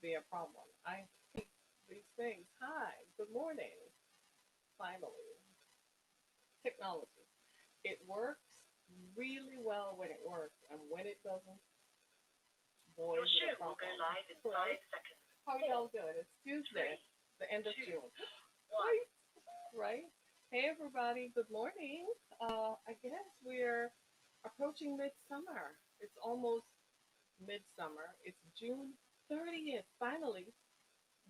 be a problem. I hate these things. Hi, good morning. Finally, technology. It works really well when it works, and when it doesn't, boy, Your is it a show will go problem. live in Right? 5 seconds. How y'all Four, doing? It's Tuesday, three, the end of two, June. one. Right? Right? Hey, everybody. Good morning. I guess we're approaching midsummer. It's almost midsummer. It's June 30th. Finally,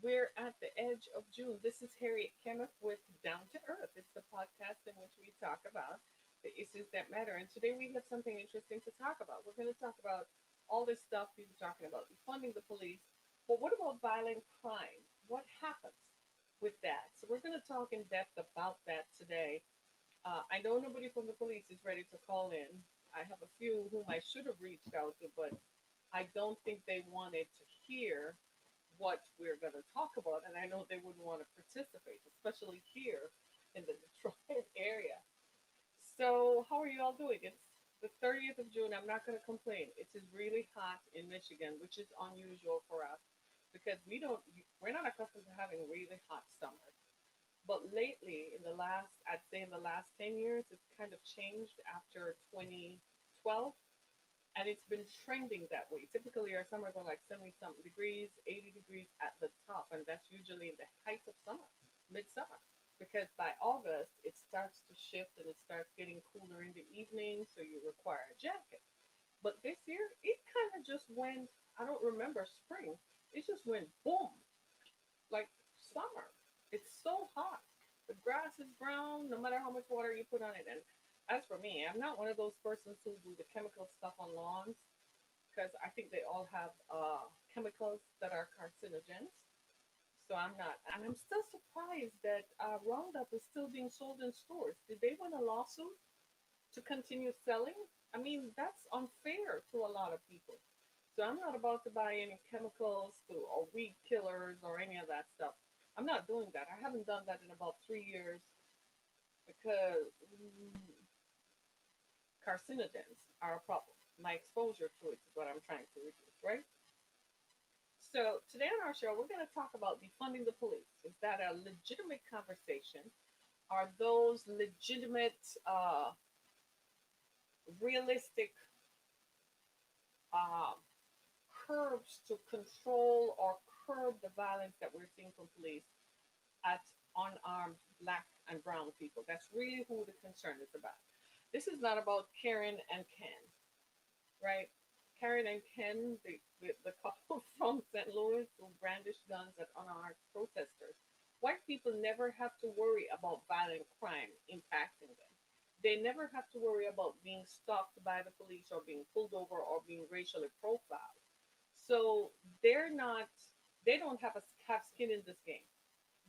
we're at the edge of June. This is Harriet Kenneth with Down to Earth. It's the podcast in which we talk about the issues that matter. And today we have something interesting to talk about. We're going to talk about all this stuff people are talking about, defunding the police. But what about violent crime? What happens with that? So we're going to talk in depth about that today. I know nobody from the police is ready to call in. I have a few whom I should have reached out to, but I don't think they wanted to hear what we're going to talk about, and I know they wouldn't want to participate, especially here in the Detroit area. So, how are you all doing? It's the 30th of June. I'm not going to complain. It is really hot in Michigan, which is unusual for us because we're not accustomed to having really hot summers. But lately, I'd say in the last 10 years, it's kind of changed after 2012, and it's been trending that way. Typically, our summers are like 70 something degrees, 80 degrees at the top, and that's usually in the height of summer, midsummer. Because by August, it starts to shift and it starts getting cooler in the evening, so you require a jacket. But this year, it kind of just went, I don't remember spring, it just went boom, like summer. It's so hot. The grass is brown no matter how much water you put on it. And as for me, I'm not one of those persons who do the chemical stuff on lawns because I think they all have chemicals that are carcinogens. So I'm not. And I'm still surprised that Roundup is still being sold in stores. Did they win a lawsuit to continue selling? I mean, that's unfair to a lot of people. So I'm not about to buy any chemicals or weed killers or any of that stuff. I'm not doing that. I haven't done that in about 3 years because carcinogens are a problem. My exposure to it is what I'm trying to reduce, right? So today on our show, we're going to talk about defunding the police. Is that a legitimate conversation? Are those legitimate, realistic uh, curbs to control or curb the violence that we're seeing from police at unarmed black and brown people? That's really who the concern is about. This is not about Karen and Ken, right? Karen and Ken, the couple from St. Louis who brandished guns at unarmed protesters. White people never have to worry about violent crime impacting them. They never have to worry about being stopped by the police or being pulled over or being racially profiled. So they're not, they don't have skin in this game.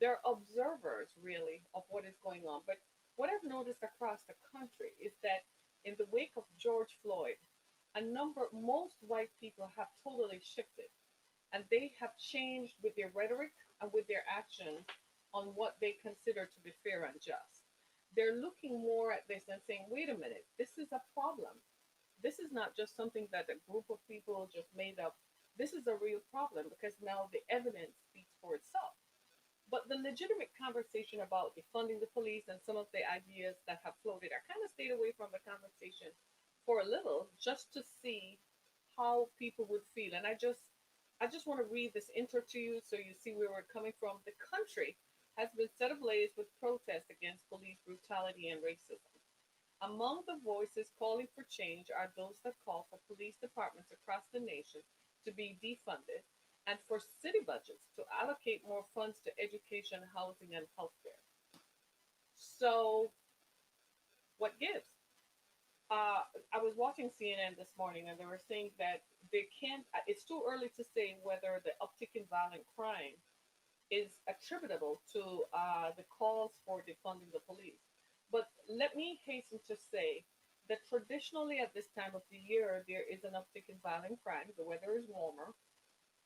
They're observers, really, of what is going on. But what I've noticed across the country is that in the wake of George Floyd, most white people have totally shifted and they have changed with their rhetoric and with their actions on what they consider to be fair and just. They're looking more at this and saying, wait a minute, this is a problem. This is not just something that a group of people just made up. This is a real problem because now the evidence speaks for itself. But the legitimate conversation about defunding the police and some of the ideas that have floated, I kind of stayed away from the conversation for a little just to see how people would feel. And I just want to read this intro to you so you see where we're coming from. The country has been set ablaze with protests against police brutality and racism. Among the voices calling for change are those that call for police departments across the nation to be defunded and for city budgets to allocate more funds to education, housing, and healthcare. So, what gives? I was watching CNN this morning and they were saying that they can't, it's too early to say whether the uptick in violent crime is attributable to the calls for defunding the police. But let me hasten to say that traditionally at this time of the year, there is an uptick in violent crime. The weather is warmer,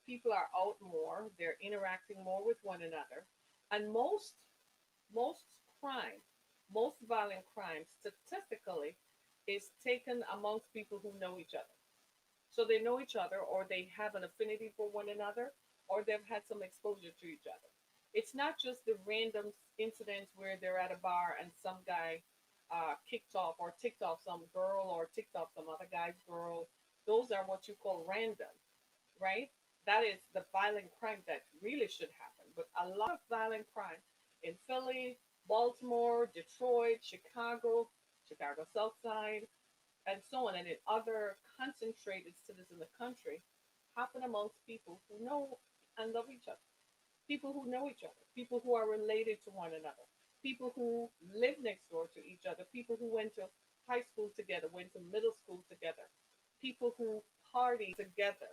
people are out more, they're interacting more with one another, and most crime, most violent crime statistically is taken amongst people who know each other. So they know each other or they have an affinity for one another. or they've had some exposure to each other. It's not just the random incidents where they're at a bar and some guy kicked off or ticked off some girl or ticked off some other guy's girl. Those are what you call random, right? That is the violent crime that really should happen. But a lot of violent crime in Philly, Baltimore, Detroit, Chicago South Side, and so on, and in other concentrated cities in the country, happen amongst people who know and love each other, people who know each other, people who are related to one another, people who live next door to each other, people who went to high school together, went to middle school together, people who party together,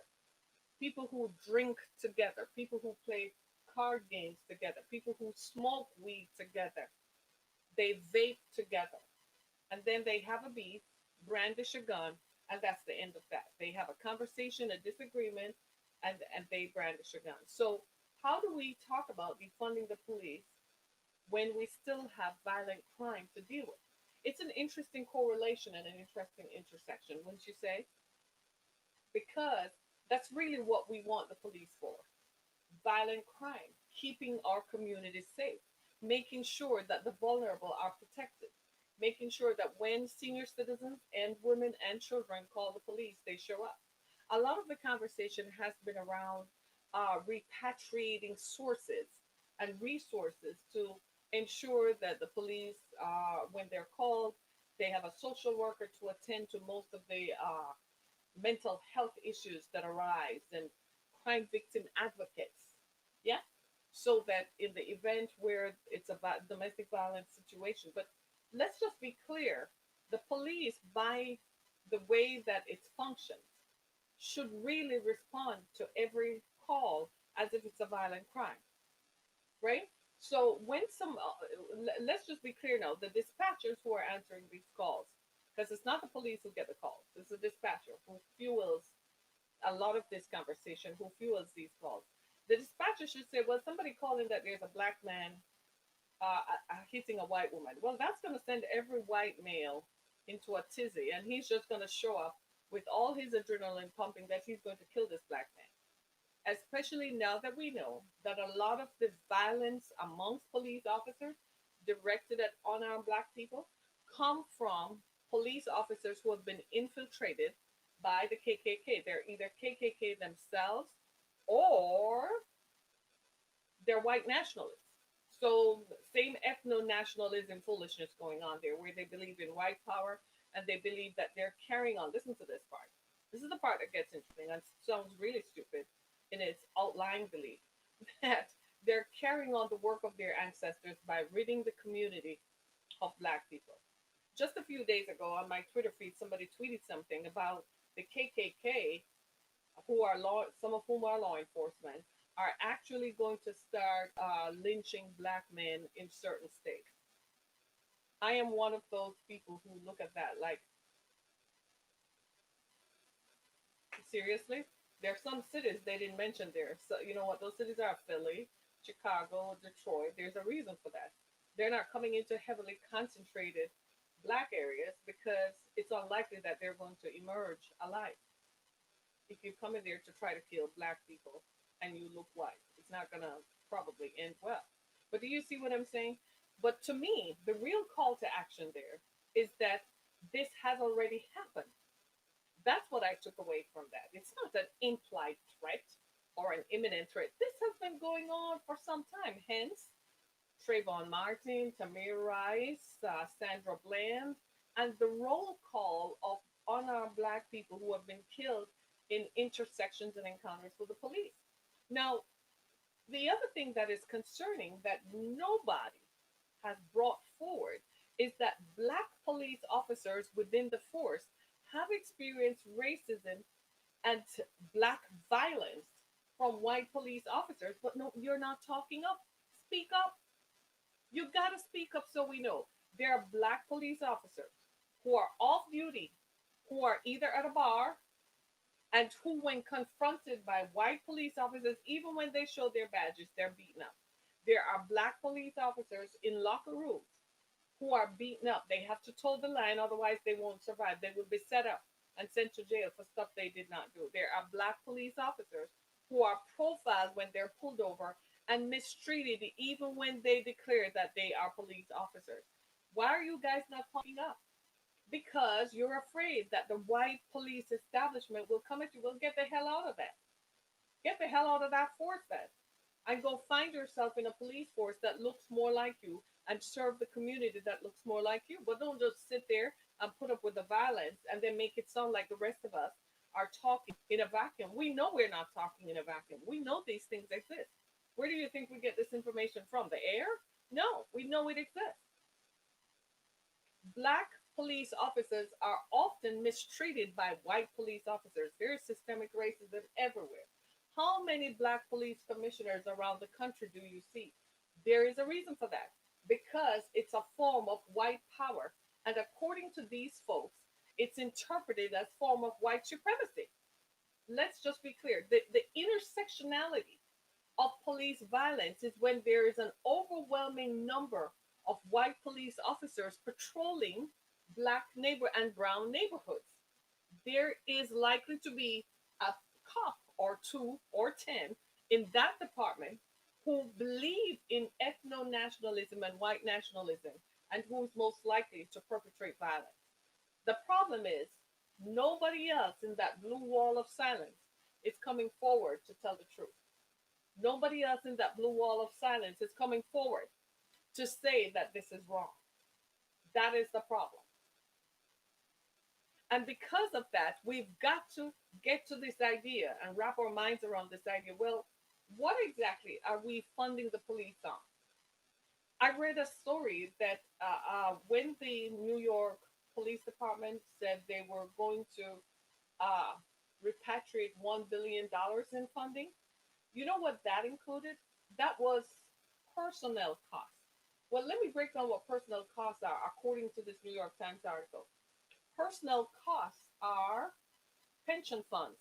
people who drink together, people who play card games together, people who smoke weed together, they vape together, and then they have a beef, brandish a gun, and that's the end of that. They have a conversation, a disagreement, and they brandish a gun. So, how do we talk about defunding the police when we still have violent crime to deal with? It's an interesting correlation and an interesting intersection, wouldn't you say? Because that's really what we want the police for: violent crime, keeping our communities safe, making sure that the vulnerable are protected, making sure that when senior citizens and women and children call the police, they show up. A lot of the conversation has been around repatriating sources and resources to ensure that the police, when they're called, they have a social worker to attend to most of the mental health issues that arise and crime victim advocates. Yeah. So that in the event where it's about domestic violence situation, but let's just be clear, the police, by the way that it functions, should really respond to every call as if it's a violent crime, right? So when let's just be clear now, the dispatchers who are answering these calls, because it's not the police who get the calls, it's the dispatcher who fuels a lot of this conversation, who fuels these calls. The dispatcher should say, well, somebody calling that there's a black man hitting a white woman. Well, that's going to send every white male into a tizzy, and he's just going to show up with all his adrenaline pumping that he's going to kill this black man. Especially now that we know that a lot of the violence amongst police officers directed at unarmed black people come from police officers who have been infiltrated by the KKK. They're either KKK themselves or they're white nationalists. So same ethno-nationalism foolishness going on there, where they believe in white power and they believe that they're carrying on. Listen to this part. This is the part that gets interesting and sounds really stupid in its outlying belief that they're carrying on the work of their ancestors by ridding the community of black people. Just a few days ago on my Twitter feed, somebody tweeted something about the KKK, who are some of whom are law enforcement, are actually going to start lynching black men in certain states. I am one of those people who look at that like, seriously? There are some cities they didn't mention there. So you know what those cities are? Philly, Chicago, Detroit. There's a reason for that. They're not coming into heavily concentrated black areas because it's unlikely that they're going to emerge alive. If you come in there to try to kill black people and you look white, it's not gonna probably end well. But do you see what I'm saying? But to me, the real call to action there is that this has already happened. That's what I took away from that. It's not an implied threat or an imminent threat. This has been going on for some time. Hence, Trayvon Martin, Tamir Rice, Sandra Bland, and the roll call of unarmed black people who have been killed in intersections and encounters with the police. Now, the other thing that is concerning that nobody has brought forward is that black police officers within the force have experienced racism and black violence from white police officers, but no, you're not talking up. Speak up. You gotta speak up so we know. There are black police officers who are off duty, who are either at a bar, and who, when confronted by white police officers, even when they show their badges, they're beaten up. There are black police officers in locker rooms who are beaten up. They have to toe the line, otherwise they won't survive. They will be set up and sent to jail for stuff they did not do. There are black police officers who are profiled when they're pulled over and mistreated even when they declare that they are police officers. Why are you guys not speaking up? Because you're afraid that the white police establishment will come at you. Well, get the hell out of that. Get the hell out of that force then. And go find yourself in a police force that looks more like you and serve the community that looks more like you. But don't just sit there and put up with the violence and then make it sound like the rest of us are talking in a vacuum. We know we're not talking in a vacuum. We know these things exist. Where do you think we get this information from? The air? No, we know it exists. Black police officers are often mistreated by white police officers. There's systemic racism everywhere. How many black police commissioners around the country do you see? There is a reason for that. Because it's a form of white power. And according to these folks, it's interpreted as form of white supremacy. Let's just be clear. The intersectionality of police violence is when there is an overwhelming number of white police officers patrolling black neighbor and brown neighborhoods. There is likely to be a cop or two or 10 in that department who believe in ethno nationalism and white nationalism and who's most likely to perpetrate violence. The problem is nobody else in that blue wall of silence is coming forward to tell the truth. Nobody else in that blue wall of silence is coming forward to say that this is wrong. That is the problem. And because of that, we've got to get to this idea and wrap our minds around this idea. Well, what exactly are we funding the police on? I read a story that when the New York Police Department said they were going to uh, repatriate $1 billion in funding, you know what that included? That was personnel costs. Well, let me break down what personnel costs are according to this New York Times article. Personnel costs are pension funds,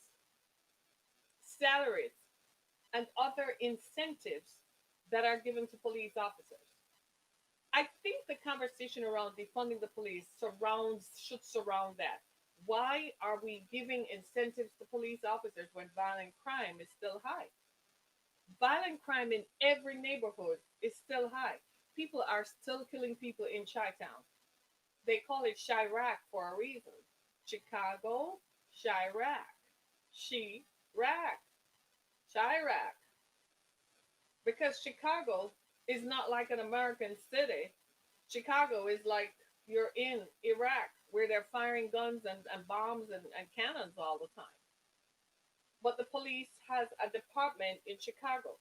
salaries, and other incentives that are given to police officers. I think the conversation around defunding the police should surround that. Why are we giving incentives to police officers when violent crime is still high? Violent crime in every neighborhood is still high. People are still killing people in Chi-Town. They call it Chirac for a reason. Chicago, Chirac, Chirac, Chirac. Because Chicago is not like an American city. Chicago is like you're in Iraq where they're firing guns and bombs and cannons all the time. But the police has a department in Chicago.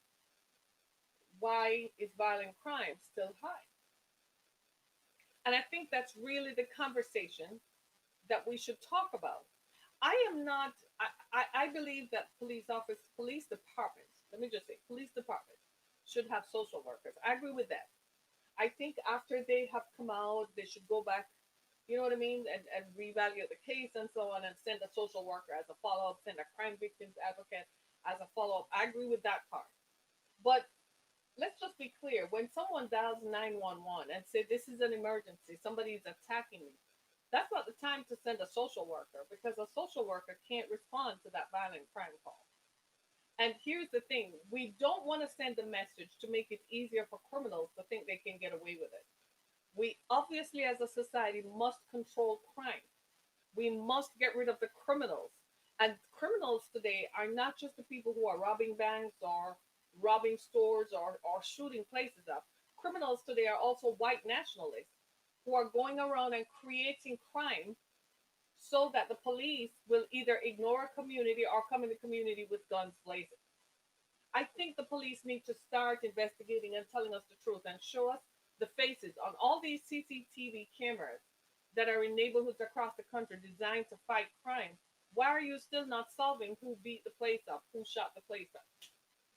Why is violent crime still high? And I think that's really the conversation that we should talk about. I am not, I believe that police departments, let me just say, police departments should have social workers. I agree with that. I think after they have come out, they should go back, you know what I mean, and reevaluate the case and so on and send a social worker as a follow up, send a crime victims advocate as a follow up. I agree with that part. But let's just be clear when someone dials 911 and say this is an emergency, somebody is attacking me, that's not the time to send a social worker because a social worker can't respond to that violent crime call. And here's the thing, we don't want to send a message to make it easier for criminals to think they can get away with it. We obviously as a society must control crime. We must get rid of the criminals. And criminals today are not just the people who are robbing banks or robbing stores or shooting places up. Criminals today are also white nationalists who are going around and creating crime so that the police will either ignore a community or come in the community with guns blazing. I think the police need to start investigating and telling us the truth and show us the faces on all these CCTV cameras that are in neighborhoods across the country designed to fight crime. Why are you still not solving who beat the place up, who shot the place up?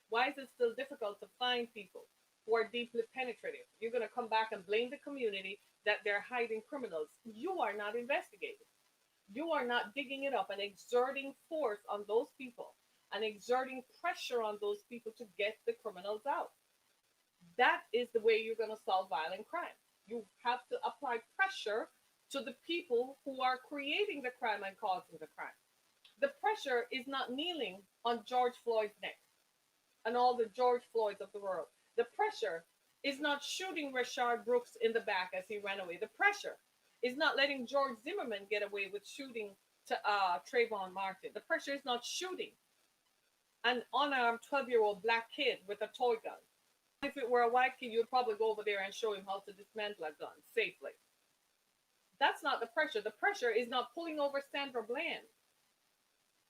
Why is it still difficult to find people who are deeply penetrative? You're going to come back and blame the community that they're hiding criminals. You are not investigating. You are not digging it up and exerting force on those people and exerting pressure on those people to get the criminals out. That is the way you're going to solve violent crime. You have to apply pressure to the people who are creating the crime and causing the crime. The pressure is not kneeling on George Floyd's neck. and all the George Floyds of the world. The pressure is not shooting Rashard Brooks in the back as he ran away. The pressure is not letting George Zimmerman get away with shooting to Trayvon Martin. The pressure is not shooting an unarmed 12-year-old black kid with a toy gun. If it were a white kid, you'd probably go over there and show him how to dismantle a gun safely. That's not the pressure. The pressure is not pulling over Sandra Bland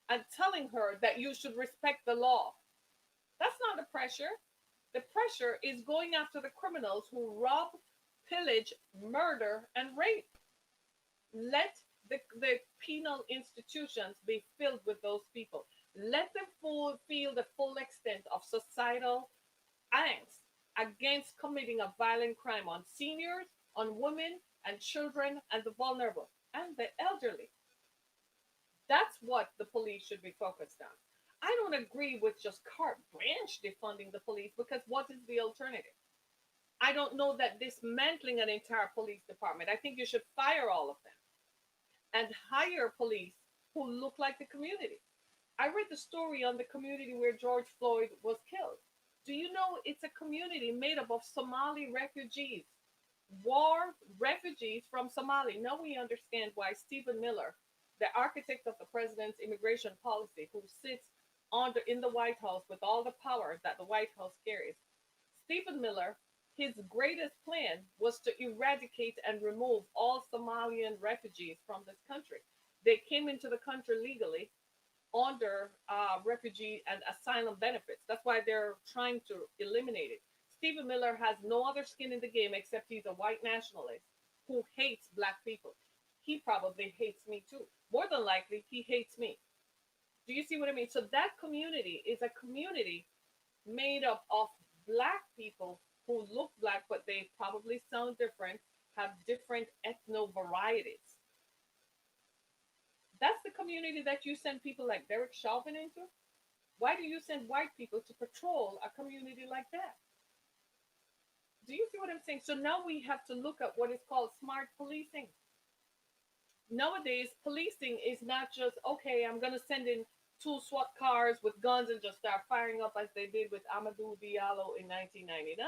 and telling her that you should respect the law. That's not the pressure. The pressure is going after the criminals who rob, pillage, murder, and rape. Let the penal institutions be filled with those people. Let them feel the full extent of societal angst against committing a violent crime on seniors, on women and children and the vulnerable and the elderly. That's what the police should be focused on. I don't agree with just carte blanche defunding the police because what is the alternative? I don't know that dismantling an entire police department. I think you should fire all of them and hire police who look like the community. I read the story on the community where George Floyd was killed. Do you know it's a community made up of Somali refugees, war refugees from Somalia? Now we understand why Stephen Miller, the architect of the president's immigration policy, who sits in the White House with all the power that the White House carries, Stephen Miller, his greatest plan was to eradicate and remove all Somalian refugees from this country. They came into the country legally under refugee and asylum benefits. That's why they're trying to eliminate it. Stephen Miller has no other skin in the game except he's a white nationalist who hates black people. He probably hates me too. More than likely, he hates me. Do you see what I mean? So that community is a community made up of black people who look black, but they probably sound different, have different ethno varieties. That's the community that you send people like Derek Chauvin into. Why do you send white people to patrol a community like that? Do you see what I'm saying? So now we have to look at what is called smart policing. Nowadays, policing is not just, okay, I'm going to send in 2 SWAT cars with guns and just start firing up as they did with Amadou Diallo in 1999.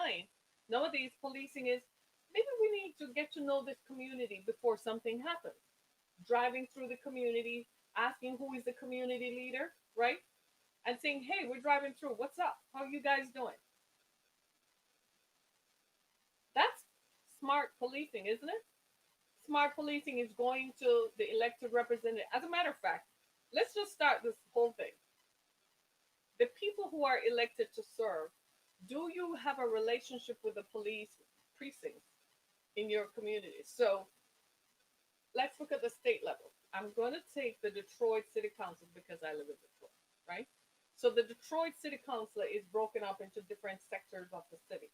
Nowadays, policing is, maybe we need to get to know this community before something happens. Driving through the community, asking who is the community leader, right? And saying, hey, we're driving through. What's up? How are you guys doing? That's smart policing, isn't it? Smart policing is going to the elected representative. As a matter of fact, let's just start this whole thing. The people who are elected to serve, do you have a relationship with the police precincts in your community? So let's look at the state level. I'm going to take the Detroit City Council because I live in Detroit, right? So the Detroit City Council is broken up into different sectors of the city.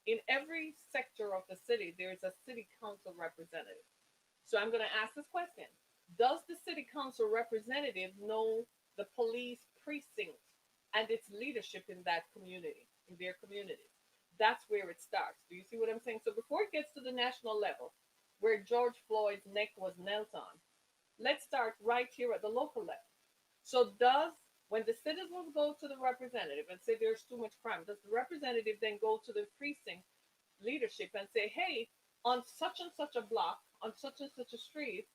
In every sector of the city, there's a city council representative. So I'm going to ask this question. Does the city council representative know the police precinct and its leadership in that community, in their communities? That's where it starts. Do you see what I'm saying? So before it gets to the national level, where George Floyd's neck was knelt on, let's start right here at the local level. So when the citizens go to the representative and say there's too much crime, does the representative then go to the precinct leadership and say, hey, on such and such a block, on such and such a street,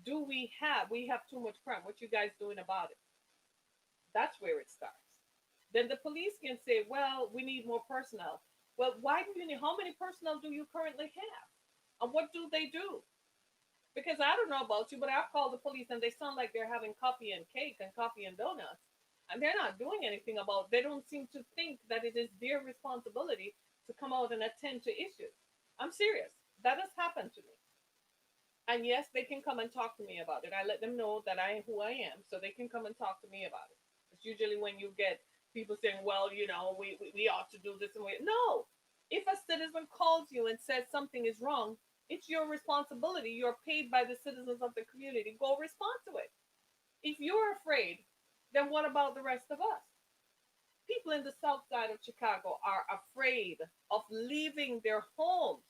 we have too much crime. What you guys doing about it? That's where it starts. Then the police can say, well, we need more personnel. Well, why do you need, how many personnel do you currently have? And what do they do? Because I don't know about you, but I've called the police and they sound like they're having coffee and cake and coffee and donuts. And they're not doing anything they don't seem to think that it is their responsibility to come out and attend to issues. I'm serious. That has happened to me. And yes, they can come and talk to me about it. I let them know that I am who I am, so they can come and talk to me about it. It's usually when you get people saying, well, we ought to do this and we. No. If a citizen calls you and says something is wrong, it's your responsibility. You're paid by the citizens of the community. Go respond to it. If you're afraid, then what about the rest of us? People in the south side of Chicago are afraid of leaving their homes.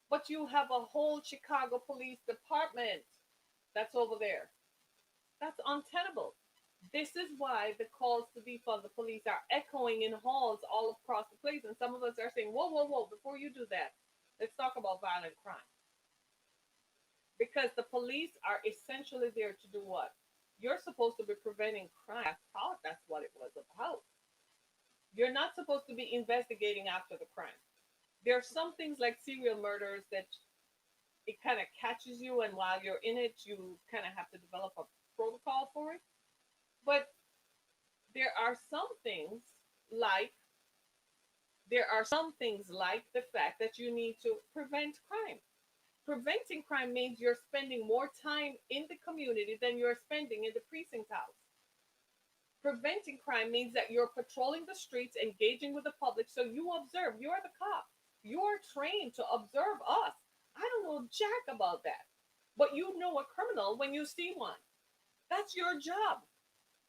But you have a whole Chicago Police Department that's over there. That's untenable. This is why the calls to defund the police are echoing in halls all across the place. And some of us are saying, whoa, whoa, whoa, before you do that, let's talk about violent crime. Because the police are essentially there to do what? You're supposed to be preventing crime. I thought that's what it was about. You're not supposed to be investigating after the crime. There are some things like serial murders that it kind of catches you, and while you're in it, you kind of have to develop a protocol for it. But there are some things like the fact that you need to prevent crime. Preventing crime means you're spending more time in the community than you're spending in the precinct house. Preventing crime means that you're patrolling the streets, engaging with the public, so you observe. You're the cop. You're trained to observe us. I don't know jack about that. But you know a criminal when you see one. That's your job.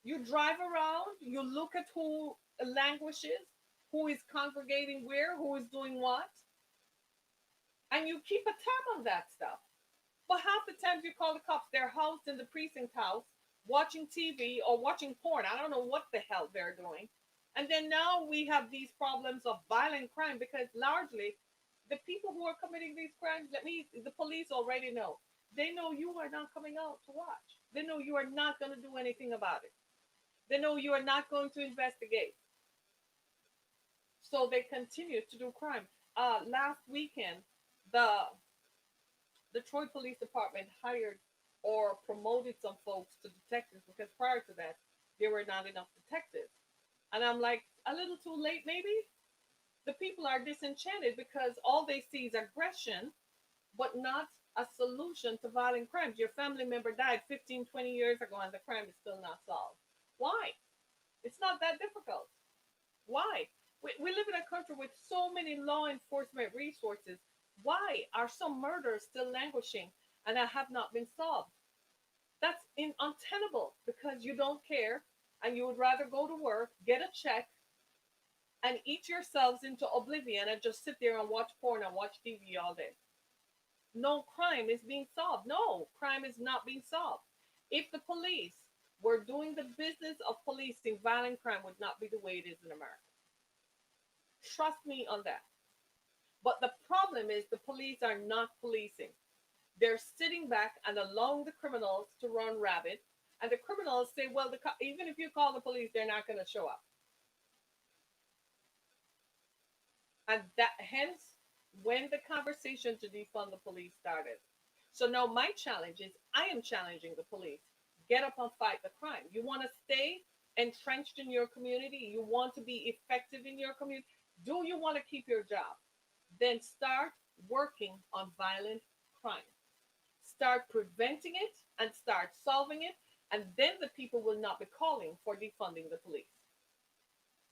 You drive around, you look at who languishes, who is congregating where, who is doing what, and you keep a tab on that stuff. But half the times you call the cops, they're housed in the precinct house watching TV or watching porn. I don't know what the hell they're doing. And then now we have these problems of violent crime because largely the people who are committing these crimes, the police already know. They know you are not coming out to watch. They know you are not going to do anything about it. They know you are not going to investigate. So they continue to do crime. Last weekend, the Detroit Police Department hired or promoted some folks to detectives because prior to that, there were not enough detectives. And I'm like, a little too late, maybe? The people are disenchanted because all they see is aggression, but not a solution to violent crimes. Your family member died 15, 20 years ago and the crime is still not solved. Why? It's not that difficult. Why? We live in a country with so many law enforcement resources. Why are some murders still languishing and have not been solved? That's untenable because you don't care and you would rather go to work, get a check, and eat yourselves into oblivion and just sit there and watch porn and watch TV all day. No crime is being solved. No, crime is not being solved. If the police were doing the business of policing, violent crime would not be the way it is in America. Trust me on that. But the problem is the police are not policing. They're sitting back and allowing the criminals to run rabbit. And the criminals say, well, even if you call the police, they're not going to show up. And that hence when the conversation to defund the police started. So now my challenge is I am challenging the police. Get up and fight the crime. You want to stay entrenched in your community? You want to be effective in your community? Do you want to keep your job? Then start working on violent crime. Start preventing it and start solving it. And then the people will not be calling for defunding the police.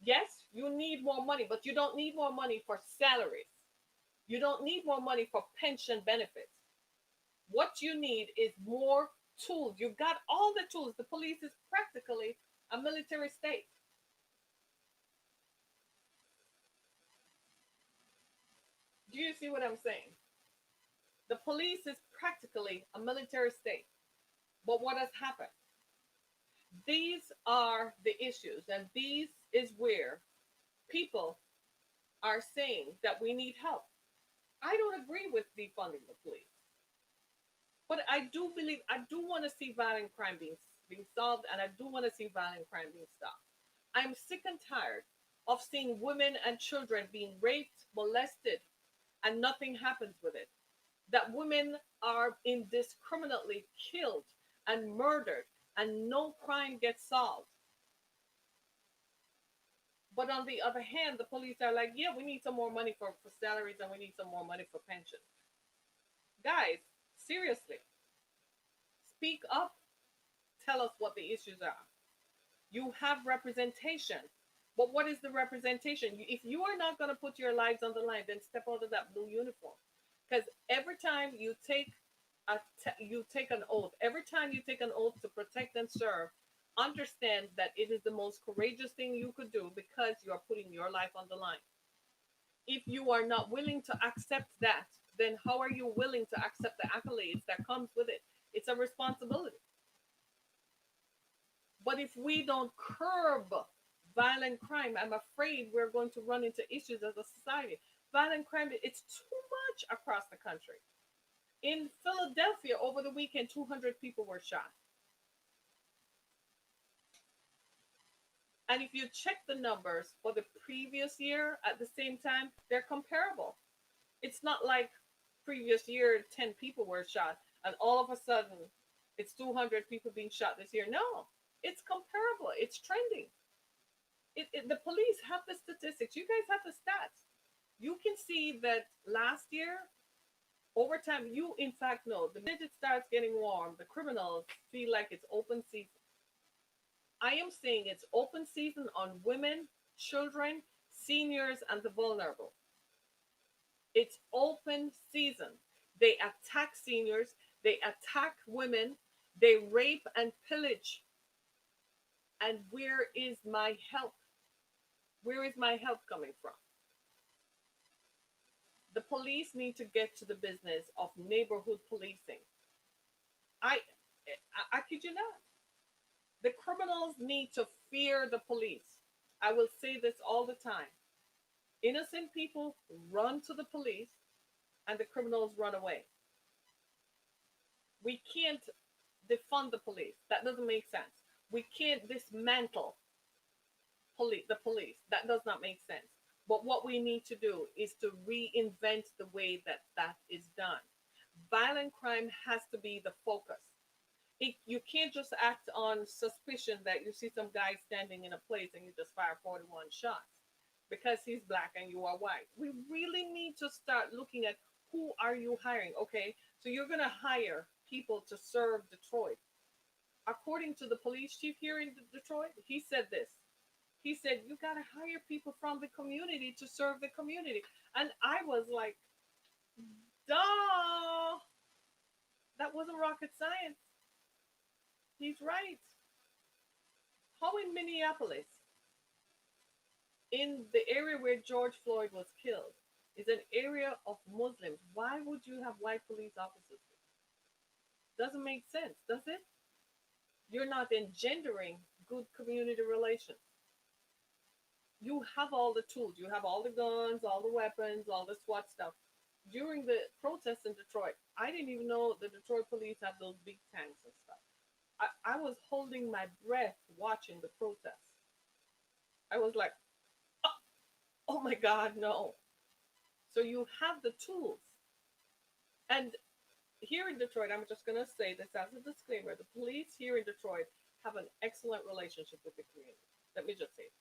Yes, you need more money, but you don't need more money for salaries. You don't need more money for pension benefits. What you need is more tools. You've got all the tools. The police is practically a military state. Do you see what I'm saying? The police is practically a military state. But what has happened? These are the issues, and these is where people are saying that we need help. I don't agree with defunding the police, but I do want to see violent crime being solved, and I do want to see violent crime being stopped. I'm sick and tired of seeing women and children being raped, molested, and nothing happens with it. That women are indiscriminately killed and murdered, and no crime gets solved. But on the other hand, the police are like, yeah, we need some more money for salaries and we need some more money for pensions. Guys, seriously, speak up. Tell us what the issues are. You have representation. But what is the representation? If you are not going to put your lives on the line, then step out of that blue uniform. Because every time you take an oath, every time you take an oath to protect and serve, understand that it is the most courageous thing you could do because you are putting your life on the line. If you are not willing to accept that, then how are you willing to accept the accolades that comes with it? It's a responsibility. But if we don't curb violent crime, I'm afraid we're going to run into issues as a society. Violent crime, it's too much across the country. In Philadelphia over the weekend, 200 people were shot. And if you check the numbers for the previous year at the same time, they're comparable. It's not like previous year 10 people were shot and all of a sudden it's 200 people being shot this year. No, it's comparable. It's trending. The police have the statistics. You guys have the stats. You can see that last year, over time, you in fact know the minute it starts getting warm, the criminals feel like it's open season. I am saying it's open season on women, children, seniors, and the vulnerable. It's open season. They attack seniors, they attack women, they rape and pillage. And where is my help? Where is my help coming from? The police need to get to the business of neighborhood policing. I, I kid you not. The criminals need to fear the police. I will say this all the time. Innocent people run to the police and the criminals run away. We can't defund the police. That doesn't make sense. We can't dismantle the police. That does not make sense. But what we need to do is to reinvent the way that that is done. Violent crime has to be the focus. You can't just act on suspicion that you see some guy standing in a place and you just fire 41 shots because he's black and you are white. We really need to start looking at who are you hiring. Okay, so you're going to hire people to serve Detroit. According to the police chief here in Detroit, he said this. He said, you got to hire people from the community to serve the community. And I was like, duh, that wasn't rocket science. He's right. How in Minneapolis, in the area where George Floyd was killed, is an area of Muslims. Why would you have white police officers? Doesn't make sense, does it? You're not engendering good community relations. You have all the tools. You have all the guns, all the weapons, all the SWAT stuff. During the protests in Detroit, I didn't even know the Detroit police have those big tanks and stuff. I was holding my breath watching the protests. I was like, oh, oh my God, no. So you have the tools. And here in Detroit, I'm just going to say this as a disclaimer. The police here in Detroit have an excellent relationship with the community. Let me just say it.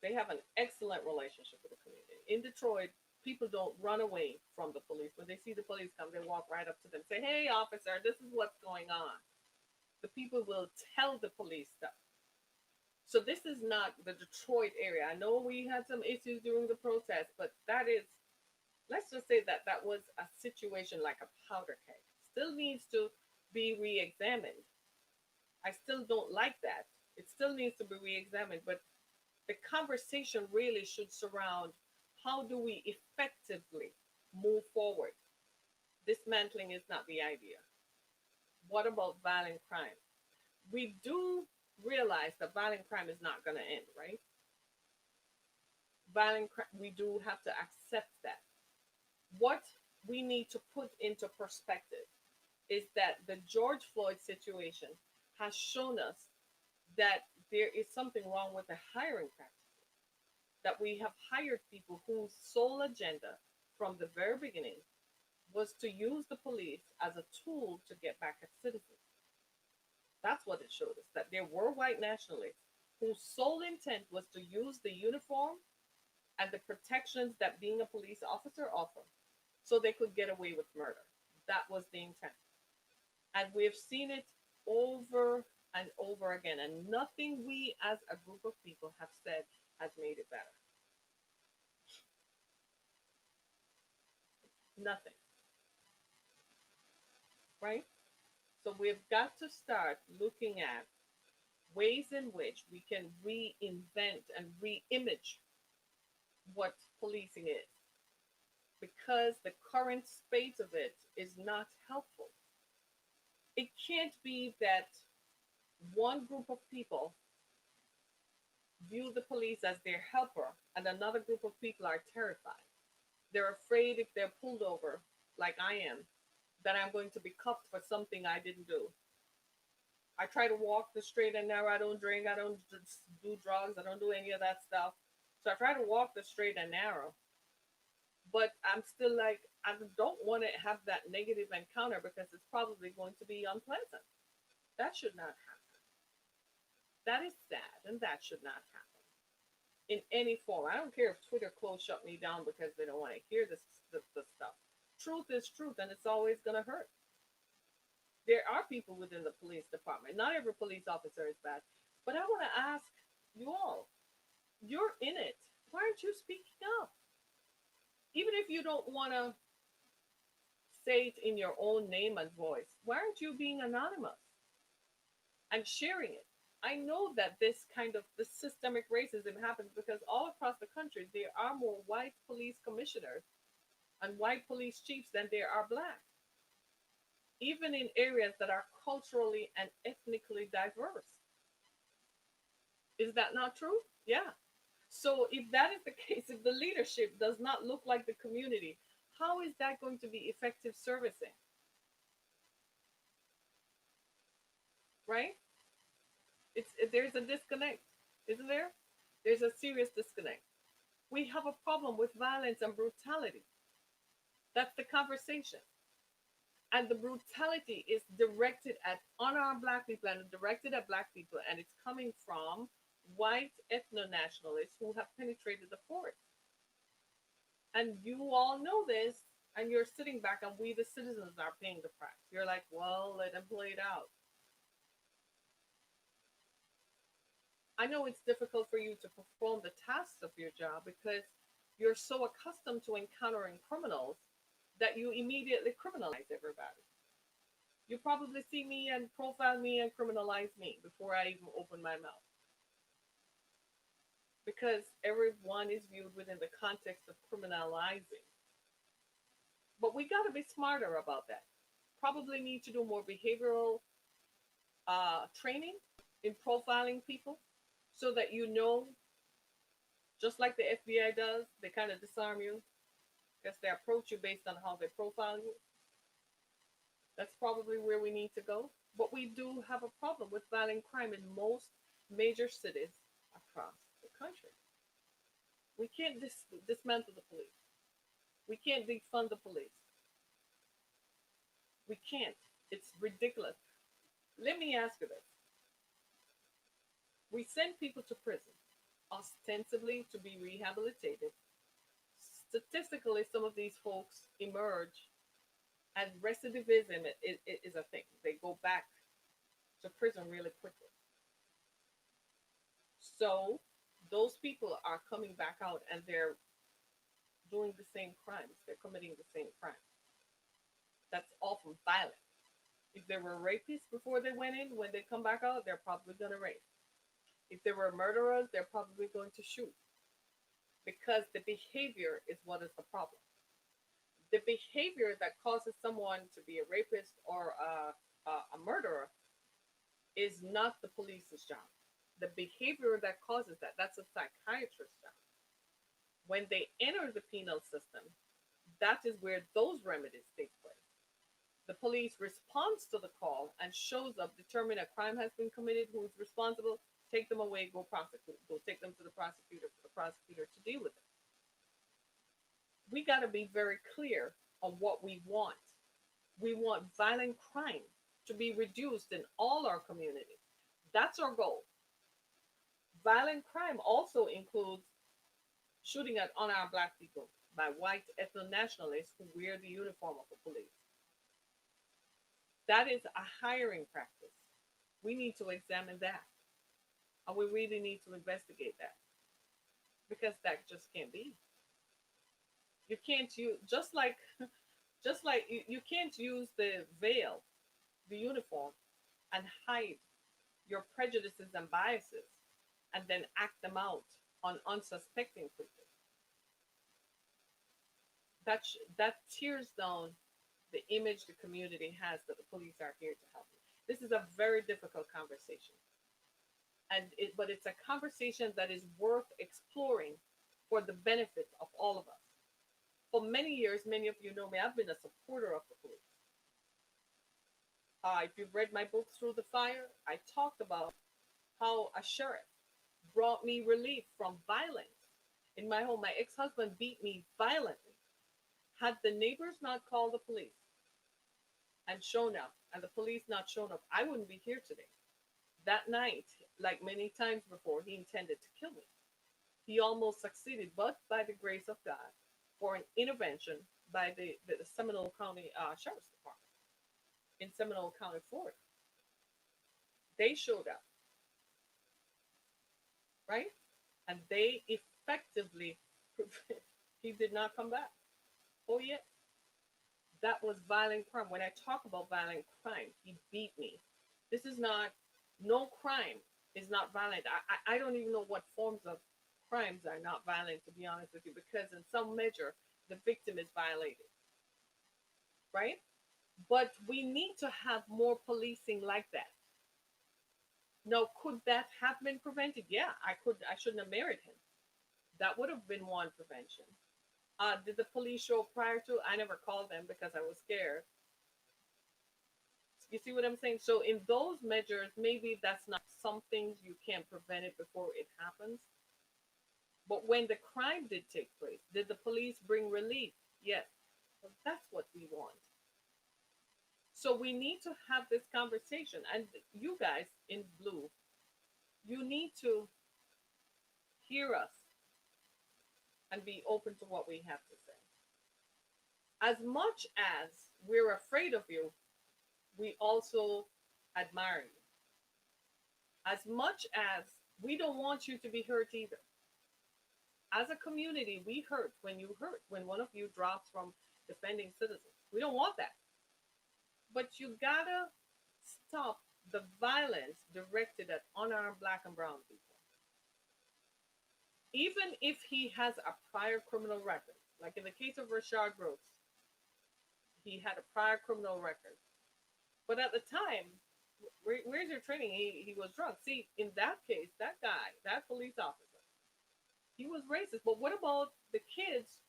They have an excellent relationship with the community. In Detroit, people don't run away from the police. When they see the police come, they walk right up to them, say, hey, officer, this is what's going on. The people will tell the police stuff. So this is not the Detroit area. I know we had some issues during the protest, but that is, let's just say that that was a situation like a powder keg. Still needs to be re-examined. I still don't like that. It still needs to be re-examined, but the conversation really should surround how do we effectively move forward. Dismantling is not the idea. What about violent crime? We do realize that violent crime is not going to end, right? Violent crime, we do have to accept that. What we need to put into perspective is that the George Floyd situation has shown us that there is something wrong with the hiring practices. That we have hired people whose sole agenda from the very beginning was to use the police as a tool to get back at citizens. That's what it showed us, that there were white nationalists whose sole intent was to use the uniform and the protections that being a police officer offered so they could get away with murder. That was the intent. And we've seen it over and over again. And nothing we as a group of people have said has made it better. Nothing. Right? So we've got to start looking at ways in which we can reinvent and re-image what policing is. Because the current state of it is not helpful. It can't be that One group of people view the police as their helper, and another group of people are terrified. They're afraid if they're pulled over, like I am, that I'm going to be cuffed for something I didn't do. I try to walk the straight and narrow. I don't drink. I don't do drugs. I don't do any of that stuff. So I try to walk the straight and narrow. But I'm still like, I don't want to have that negative encounter because it's probably going to be unpleasant. That should not happen. That is sad, and that should not happen in any form. I don't care if Twitter closed shut me down because they don't want to hear this stuff. Truth is truth, and it's always going to hurt. There are people within the police department. Not every police officer is bad. But I want to ask you all, you're in it. Why aren't you speaking up? Even if you don't want to say it in your own name and voice, why aren't you being anonymous and sharing it? I know that this systemic racism happens because all across the country there are more white police commissioners and white police chiefs than there are black, even in areas that are culturally and ethnically diverse. Is that not true? Yeah. So if that is the case, if the leadership does not look like the community, how is that going to be effective servicing? Right? There's a disconnect, isn't there? There's a serious disconnect. We have a problem with violence and brutality. That's the conversation. And the brutality is directed at unarmed black people and directed at black people, and it's coming from white ethno nationalists who have penetrated the forest. And you all know this, and you're sitting back, and we, the citizens, are paying the price. You're like, well, let them play it out. I know it's difficult for you to perform the tasks of your job because you're so accustomed to encountering criminals that you immediately criminalize everybody. You probably see me and profile me and criminalize me before I even open my mouth because everyone is viewed within the context of criminalizing. But we got to be smarter about that. Probably need to do more behavioral training in profiling people so that you know, just like the FBI does, they kind of disarm you because they approach you based on how they profile you. That's probably where we need to go. But we do have a problem with violent crime in most major cities across the country. We can't dismantle the police. We can't defund the police. We can't. It's ridiculous. Let me ask you this. We send people to prison ostensibly to be rehabilitated. Statistically, some of these folks emerge, and recidivism is a thing. They go back to prison really quickly. So those people are coming back out and they're doing the same crimes. They're committing the same crimes. That's often violent. If they were rapists before they went in, when they come back out, they're probably going to rape. If they were murderers, they're probably going to shoot because the behavior is what is the problem. The behavior that causes someone to be a rapist or a murderer is not the police's job. The behavior that causes that, that's a psychiatrist's job. When they enter the penal system, that is where those remedies take place. The police responds to the call and shows up, determine a crime has been committed, who is responsible, take them away, go prosecute, go take them to the prosecutor for the prosecutor to deal with it. We got to be very clear on what we want. We want violent crime to be reduced in all our communities. That's our goal. Violent crime also includes shooting at unarmed black people by white ethno nationalists who wear the uniform of the police. That is a hiring practice. We need to examine that. And we really need to investigate that because that just can't be. You can't use just like you can't use the veil, the uniform, and hide your prejudices and biases and then act them out on unsuspecting people. That tears down the image the community has that the police are here to help you. This is a very difficult conversation, but it's a conversation that is worth exploring for the benefit of all of us. For many years, many of you know me, I've been a supporter of the police. If you've read my book, Through the Fire, I talked about how a sheriff brought me relief from violence in my home. My ex husband beat me violently. Had the neighbors not called the police and shown up, and the police not shown up, I wouldn't be here today. That night, like many times before, he intended to kill me. He almost succeeded, but by the grace of God, for an intervention by the Seminole County Sheriff's Department in Seminole County, Florida. They showed up, right? And they effectively, he did not come back. Oh, yeah. That was violent crime. When I talk about violent crime, he beat me. This is not, no crime is not violent. I don't even know what forms of crimes are not violent, to be honest with you, because in some measure, the victim is violated, right? But we need to have more policing like that. Now, could that have been prevented? Yeah, I could. I shouldn't have married him. That would have been one prevention. Did the police show up prior to? I never called them because I was scared. You see what I'm saying? So in those measures, maybe that's not some things you can't prevent it before it happens. But when the crime did take place, did the police bring relief? Yes. Well, that's what we want. So we need to have this conversation. And you guys in blue, you need to hear us and be open to what we have to say. As much as we're afraid of you, we also admire you. As much as we don't want you to be hurt either. As a community, we hurt when you hurt, when one of you drops from defending citizens. We don't want that. But you gotta stop the violence directed at unarmed black and brown people. Even if he has a prior criminal record, like in the case of Rashard Brooks, he had a prior criminal record. But at the time, where's your training? He was drunk. See, in that case, that guy, that police officer, he was racist. But what about the kids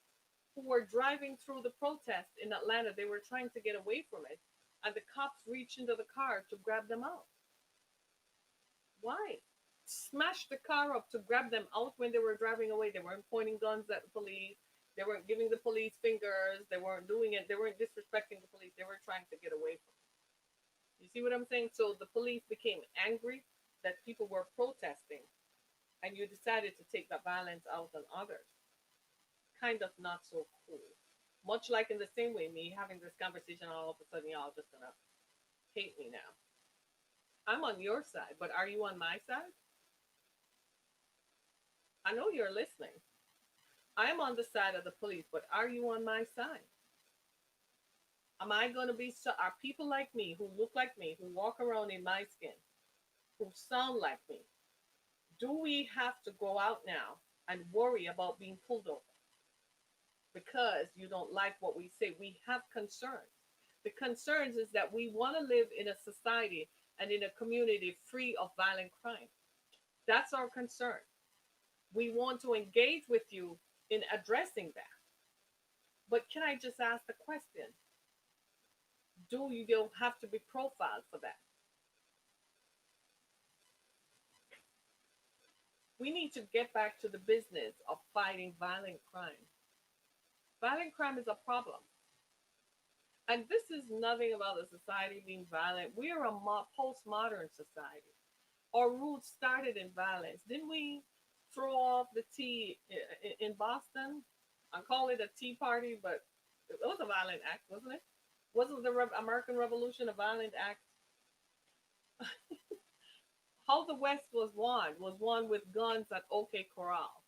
who were driving through the protest in Atlanta? They were trying to get away from it, and the cops reached into the car to grab them out. Why? Smash the car up to grab them out when they were driving away. They weren't pointing guns at the police. They weren't giving the police fingers. They weren't doing it. They weren't disrespecting the police. They were trying to get away from it. You see what I'm saying? So the police became angry that people were protesting, and you decided to take that violence out on others. Kind of not so cool. Much like in the same way, me having this conversation, all of a sudden, y'all just gonna hate me now. I'm on your side, but are you on my side? I know you're listening. I'm on the side of the police, but are you on my side? Am I going to be, are people like me, who look like me, who walk around in my skin, who sound like me, do we have to go out now and worry about being pulled over because you don't like what we say? We have concerns. The concerns is that we want to live in a society and in a community free of violent crime. That's our concern. We want to engage with you in addressing that. But can I just ask the question? Do you don't have to be profiled for that? We need to get back to the business of fighting violent crime. Violent crime is a problem. And this is nothing about the society being violent. We are a postmodern society. Our roots started in violence. Didn't we throw off the tea in Boston? I call it a tea party, but it was a violent act, wasn't it? Wasn't the American Revolution a violent act? How the West was won with guns at OK Corral.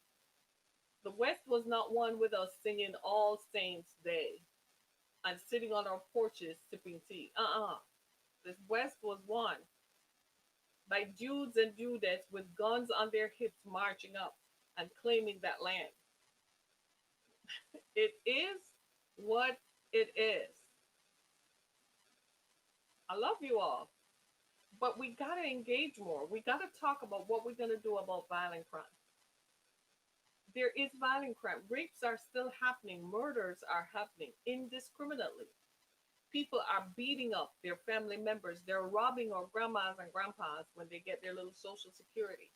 The West was not won with us singing All Saints Day and sitting on our porches sipping tea. This West was won by dudes and dudettes with guns on their hips marching up and claiming that land. It is what it is. I love you all. But we got to engage more. We got to talk about what we're going to do about violent crime. There is violent crime. Rapes are still happening. Murders are happening indiscriminately. People are beating up their family members. They're robbing our grandmas and grandpas when they get their little social security.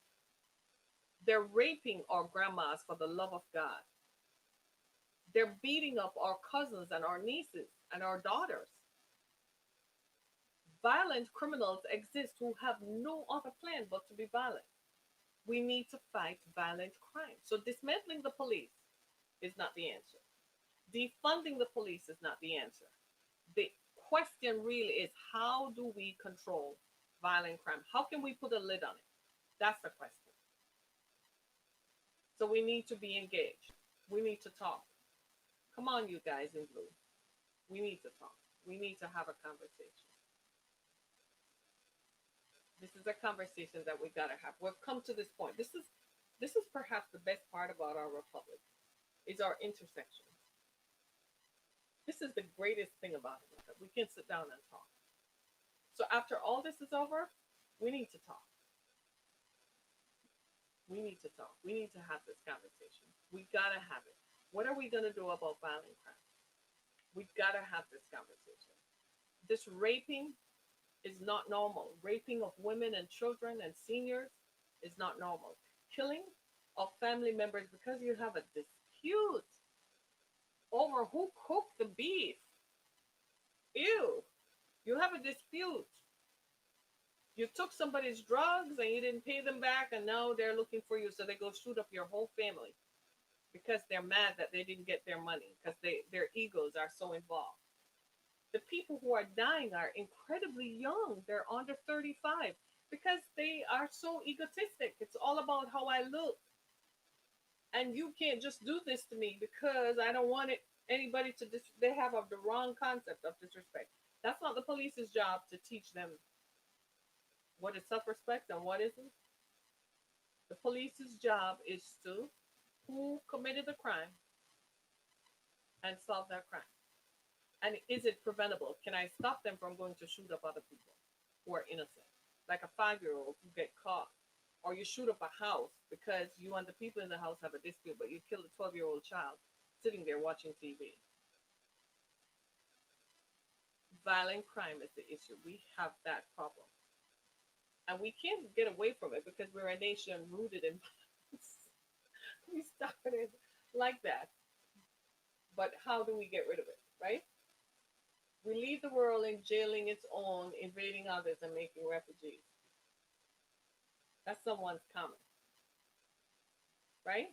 They're raping our grandmas for the love of God. They're beating up our cousins and our nieces and our daughters. Violent criminals exist who have no other plan but to be violent. We need to fight violent crime. So dismantling the police is not the answer. Defunding the police is not the answer. The question really is, how do we control violent crime? How can we put a lid on it? That's the question. So we need to be engaged. We need to talk. Come on, you guys in blue. We need to talk. We need to have a conversation. This is a conversation that we gotta have. We've come to this point. This is perhaps the best part about our republic is our intersections. This is the greatest thing about it, that we can sit down and talk. So after all this is over, we need to talk. We need to talk. We need to have this conversation. We gotta have it. What are we gonna do about violent crime? We gotta have this conversation. This raping is not normal. Raping of women and children and seniors is not normal. Killing of family members because you have a dispute over who cooked the beef. Ew. You have a dispute. You took somebody's drugs and you didn't pay them back, and now they're looking for you, so they go shoot up your whole family because they're mad that they didn't get their money because their egos are so involved. The people who are dying are incredibly young. They're under 35 because they are so egotistic. It's all about how I look. And you can't just do this to me because I don't want anybody to they have the wrong concept of disrespect. That's not the police's job to teach them what is self-respect and what isn't. The police's job is to who committed the crime and solve that crime. And is it preventable? Can I stop them from going to shoot up other people who are innocent? Like a 5-year-old who get caught. Or you shoot up a house because you and the people in the house have a dispute, but you kill a 12-year-old child sitting there watching TV. Violent crime is the issue. We have that problem. And we can't get away from it because we're a nation rooted in violence. We started like that. But how do we get rid of it, right? We leave the world in jailing its own, invading others, and making refugees. That's someone's comment, right?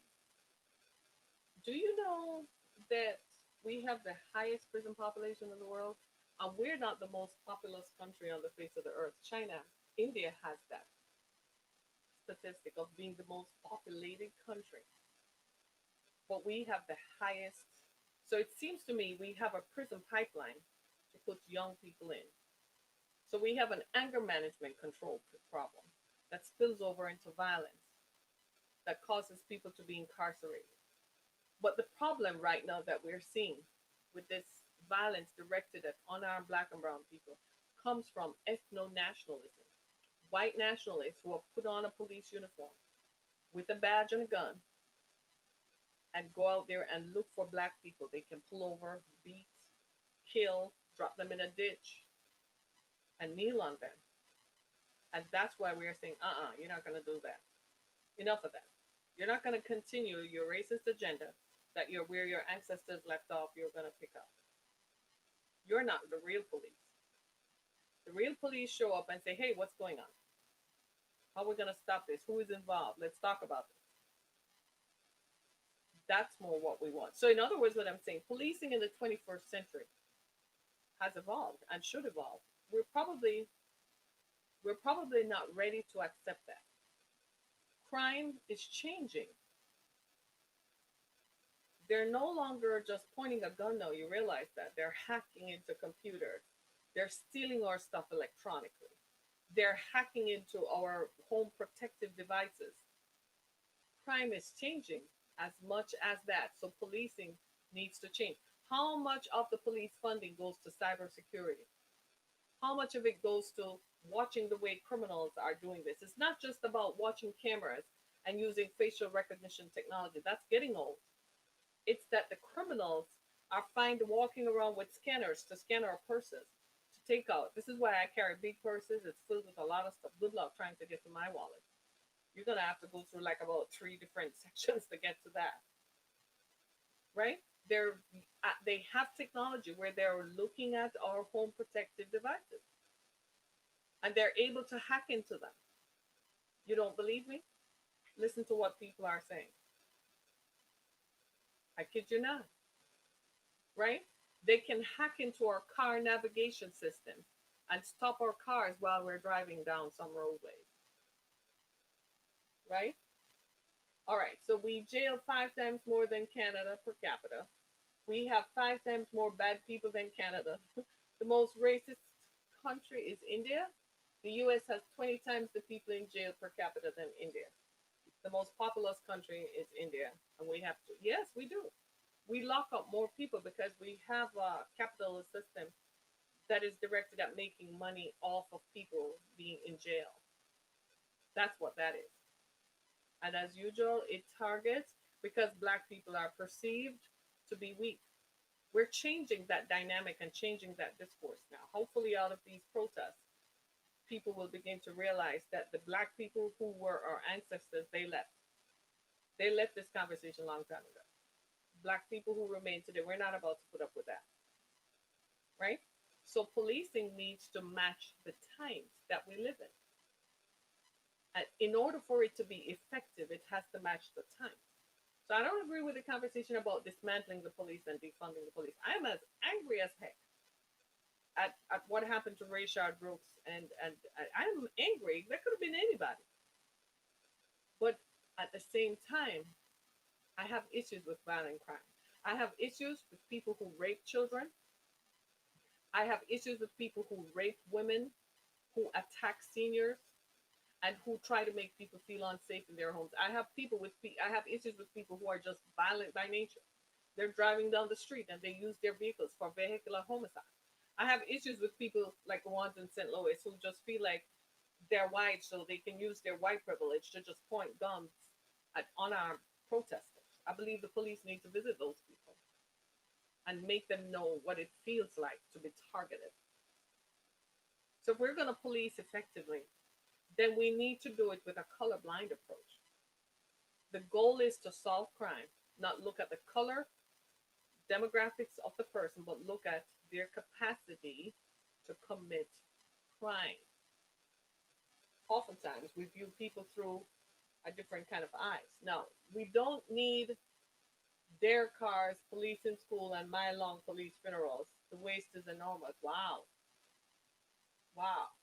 Do you know that we have the highest prison population in the world? And we're not the most populous country on the face of the earth. China, India has that statistic of being the most populated country. But we have the highest. So it seems to me we have a prison pipeline to put young people in. So we have an anger management control problem that spills over into violence that causes people to be incarcerated. But the problem right now that we're seeing with this violence directed at unarmed black and brown people comes from ethno-nationalism. White nationalists who have put on a police uniform with a badge and a gun and go out there and look for black people they can pull over, beat, kill, drop them in a ditch, and kneel on them. And that's why we're saying, you're not going to do that. Enough of that. You're not going to continue your racist agenda that you're where your ancestors left off, you're going to pick up. You're not the real police. The real police show up and say, hey, what's going on? How are we going to stop this? Who is involved? Let's talk about this. That's more what we want. So in other words, what I'm saying, policing in the 21st century has evolved and should evolve. We're probably not ready to accept that. Crime is changing. They're no longer just pointing a gun now. You realize that they're hacking into computers. They're stealing our stuff electronically. They're hacking into our home protective devices. Crime is changing as much as that. So policing needs to change. How much of the police funding goes to cybersecurity? How much of it goes to watching the way criminals are doing this. It's not just about watching cameras and using facial recognition technology. That's getting old. It's that the criminals are find walking around with scanners to scan our purses to take out. This is why I carry big purses. It's filled with a lot of stuff. Good luck trying to get to my wallet. You're gonna have to go through like about three different sections to get to that, right? They're they have technology where they're looking at our home protective devices and they're able to hack into them. You don't believe me? Listen to what people are saying. I kid you not, right? They can hack into our car navigation system and stop our cars while we're driving down some roadways, right? All right, so we jail 5 times more than Canada per capita. We have 5 times more bad people than Canada. The most racist country is India. The US has 20 times the people in jail per capita than India. The most populous country is India. And we have to, yes, we do. We lock up more people because we have a capitalist system that is directed at making money off of people being in jail. That's what that is. And as usual, it targets because black people are perceived to be weak. We're changing that dynamic and changing that discourse now. Hopefully, out of these protests, people will begin to realize that the black people who were our ancestors, they left. They left this conversation a long time ago. Black people who remain today, we're not about to put up with that, right? So policing needs to match the times that we live in. And in order for it to be effective, it has to match the time. So I don't agree with the conversation about dismantling the police and defunding the police. I'm as angry as heck at what happened to Rayshard Brooks, and I'm angry. That could have been anybody. But at the same time, I have issues with violent crime. I have issues with people who rape children. I have issues with people who rape women, who attack seniors, and who try to make people feel unsafe in their homes. I have issues with people who are just violent by nature. They're driving down the street and they use their vehicles for vehicular homicide. I have issues with people like the ones in St. Louis who just feel like they're white, so they can use their white privilege to just point guns at unarmed protesters. I believe the police need to visit those people and make them know what it feels like to be targeted. So if we're going to police effectively, then we need to do it with a colorblind approach. The goal is to solve crime, not look at the color, demographics of the person, but look at their capacity to commit crime. Oftentimes, we view people through a different kind of eyes. Now, we don't need their cars, police in school, and mile-long police funerals. The waste is enormous. Wow. Wow.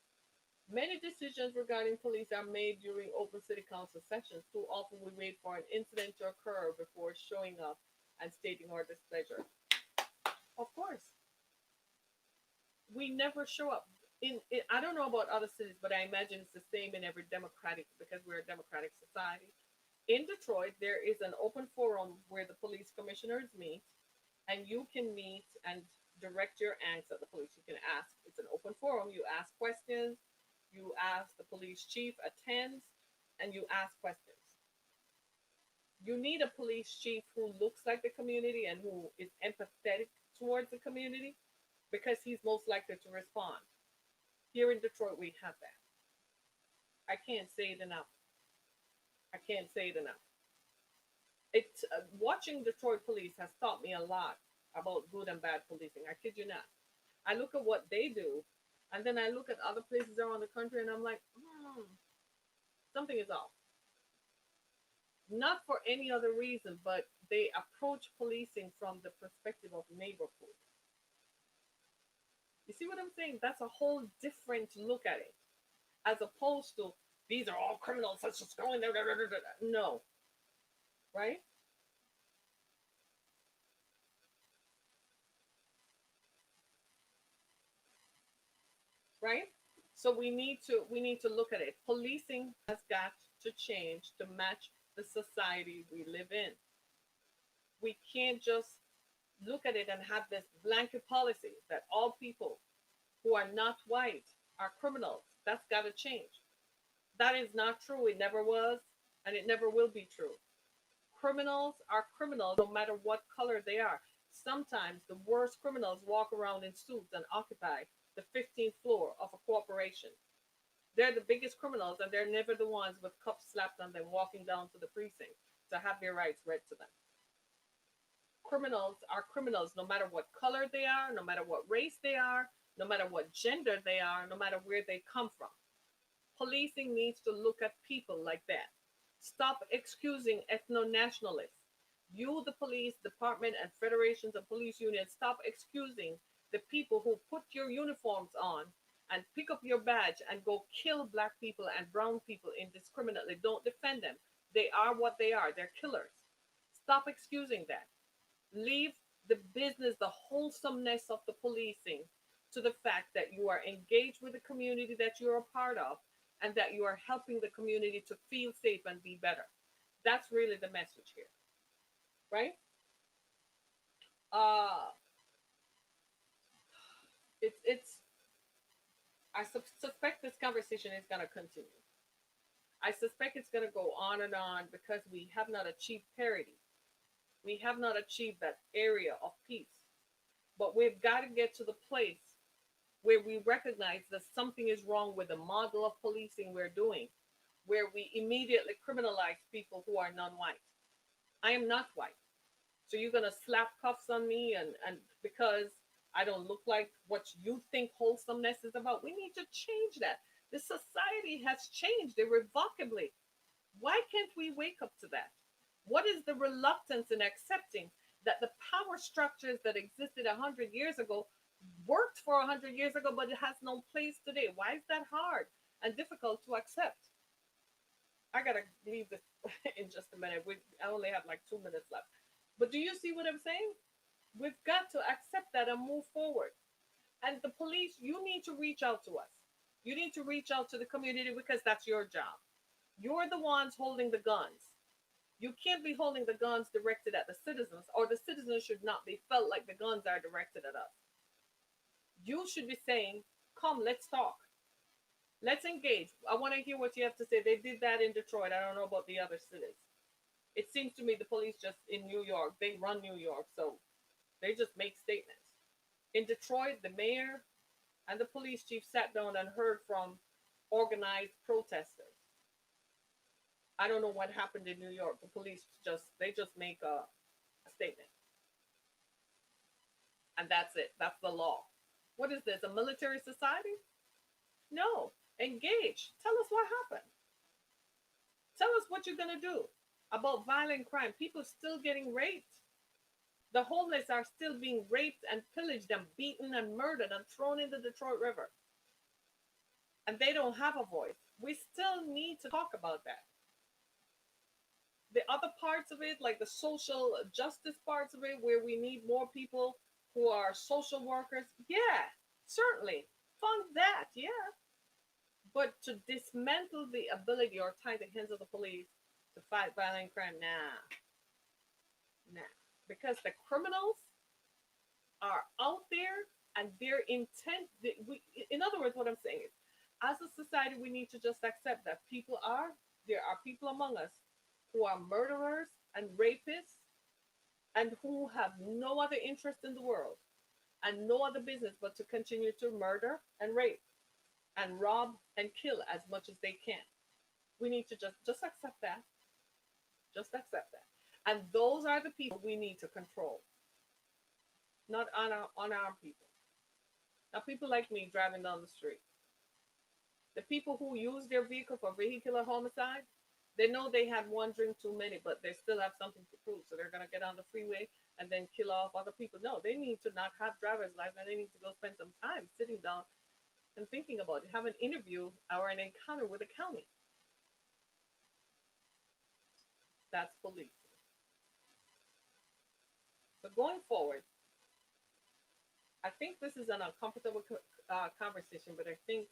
Many decisions regarding police are made during open city council sessions. Too often we wait for an incident to occur before showing up and stating our displeasure. Of course, we never show up. I don't know about other cities, but I imagine it's the same in every democratic, because we're a democratic society. In Detroit, there is an open forum where the police commissioners meet, and you can meet and direct your angst at the police. You can ask. It's an open forum. You ask questions. You ask, the police chief attends, and you ask questions. You need a police chief who looks like the community and who is empathetic towards the community, because he's most likely to respond. Here in Detroit, we have that. I can't say it enough. I can't say it enough. Watching Detroit police has taught me a lot about good and bad policing. I kid you not. I look at what they do, and then I look at other places around the country, and I'm like, something is off. Not for any other reason, but they approach policing from the perspective of neighborhood. You see what I'm saying? That's a whole different look at it, as opposed to these are all criminals. Let's just go in there. No, right? Right. So we need to look at it. Policing has got to change to match the society we live in. We can't just look at it and have this blanket policy that all people who are not white are criminals. That's got to change. That is not true. It never was, and it never will be true. Criminals are criminals no matter what color they are. Sometimes the worst criminals walk around in suits and occupy the 15th floor of a corporation. They're the biggest criminals, and they're never the ones with cuffs slapped on them walking down to the precinct to have their rights read to them. Criminals are criminals no matter what color they are, no matter what race they are, no matter what gender they are, no matter where they come from. Policing needs to look at people like that. Stop excusing ethno nationalists. You, the police department, and federations of police unions, stop excusing the people who put your uniforms on and pick up your badge and go kill black people and brown people indiscriminately. Don't defend them. They are what they are. They're killers. Stop excusing that. Leave the business, the wholesomeness of the policing to the fact that you are engaged with the community that you're a part of and that you are helping the community to feel safe and be better. That's really the message here, right? Uh, it's. I suspect this conversation is going to continue. I suspect it's going to go on and on because we have not achieved parity. We have not achieved that area of peace. But we've got to get to the place where we recognize that something is wrong with the model of policing we're doing, where we immediately criminalize people who are non white. I am not white. So you're going to slap cuffs on me and because I don't look like what you think wholesomeness is about. We need to change that. The society has changed irrevocably. Why can't we wake up to that? What is the reluctance in accepting that the power structures that existed 100 years ago worked for 100 years ago, but it has no place today? Why is that hard and difficult to accept? I got to leave this in just a minute. I only have like 2 minutes left. But do you see what I'm saying? We've got to accept that and move forward. And the police, you need to reach out to us. You need to reach out to the community because that's your job. You're the ones holding the guns. You can't be holding the guns directed at the citizens, or the citizens should not be felt like the guns are directed at us. You should be saying, come, let's talk. Let's engage. I want to hear what you have to say. They did that in Detroit. I don't know about the other cities. It seems to me the police just in New York, they run New York, so they just make statements. In Detroit, the mayor and the police chief sat down and heard from organized protesters. I don't know what happened in New York. The police just make a statement, and that's it. That's the law. What is this? A military society? No. Engage. Tell us what happened. Tell us what you're gonna do about violent crime. People still getting raped. The homeless are still being raped and pillaged and beaten and murdered and thrown in the Detroit River. And they don't have a voice. We still need to talk about that. The other parts of it, like the social justice parts of it, where we need more people who are social workers, yeah, certainly. Fund that, yeah. But to dismantle the ability or tie the hands of the police to fight violent crime, nah, nah. Because the criminals are out there and their intent, in other words, what I'm saying is, as a society, we need to just accept that there are people among us who are murderers and rapists and who have no other interest in the world and no other business but to continue to murder and rape and rob and kill as much as they can. We need to just accept that. Just accept that. And those are the people we need to control, not unarmed people. Now, people like me driving down the street, the people who use their vehicle for vehicular homicide, they know they had one drink too many, but they still have something to prove. So they're going to get on the freeway and then kill off other people. No, they need to not have driver's license. They need to go spend some time sitting down and thinking about it, have an interview or an encounter with the county. That's police. So going forward, I think this is an uncomfortable conversation, but I think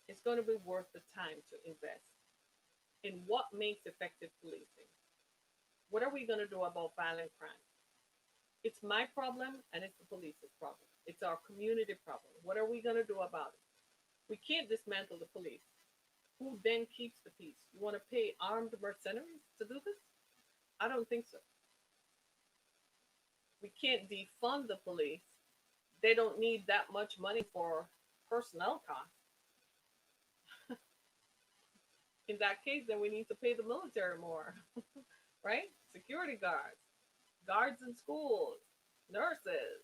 it's going to be worth the time to invest in what makes effective policing. What are we going to do about violent crime? It's my problem and it's the police's problem. It's our community problem. What are we going to do about it? We can't dismantle the police. Who then keeps the peace? You want to pay armed mercenaries to do this? I don't think so. We can't defund the police. They don't need that much money for personnel costs. In that case, then we need to pay the military more, right? Security guards, guards in schools, nurses,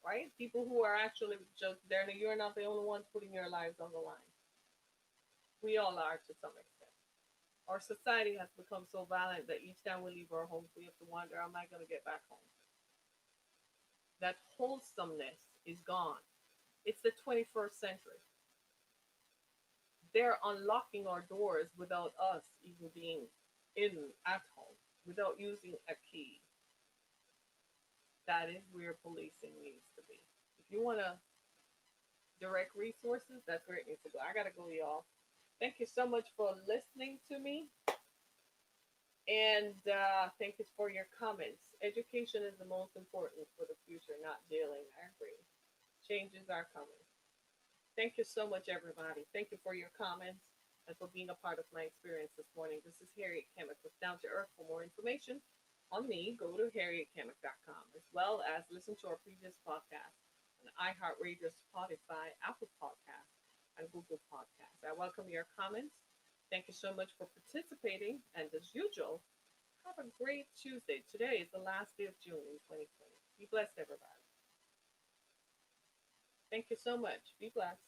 right? People who are actually just there. You're not the only ones putting your lives on the line. We all are to some extent. Our society has become so violent that each time we leave our homes, we have to wonder, am I going to get back home? That wholesomeness is gone. It's the 21st century. They're unlocking our doors without us even being in at home, without using a key. That is where policing needs to be. If you want to direct resources, that's where it needs to go. I got to go, y'all. Thank you so much for listening to me. And thank you for your comments. Education is the most important for the future, not jailing. I agree. Changes are coming. Thank you so much, everybody. Thank you for your comments and for being a part of my experience this morning. This is Harriet Kemick with Down to Earth. For more information on me, go to harrietkemick.com, as well as listen to our previous podcast on iHeartRadio, Spotify, Apple Podcasts, and Google Podcasts. I welcome your comments. Thank you so much for participating. And as usual, have a great Tuesday. Today is the last day of June in 2020. Be blessed, everybody. Thank you so much. Be blessed.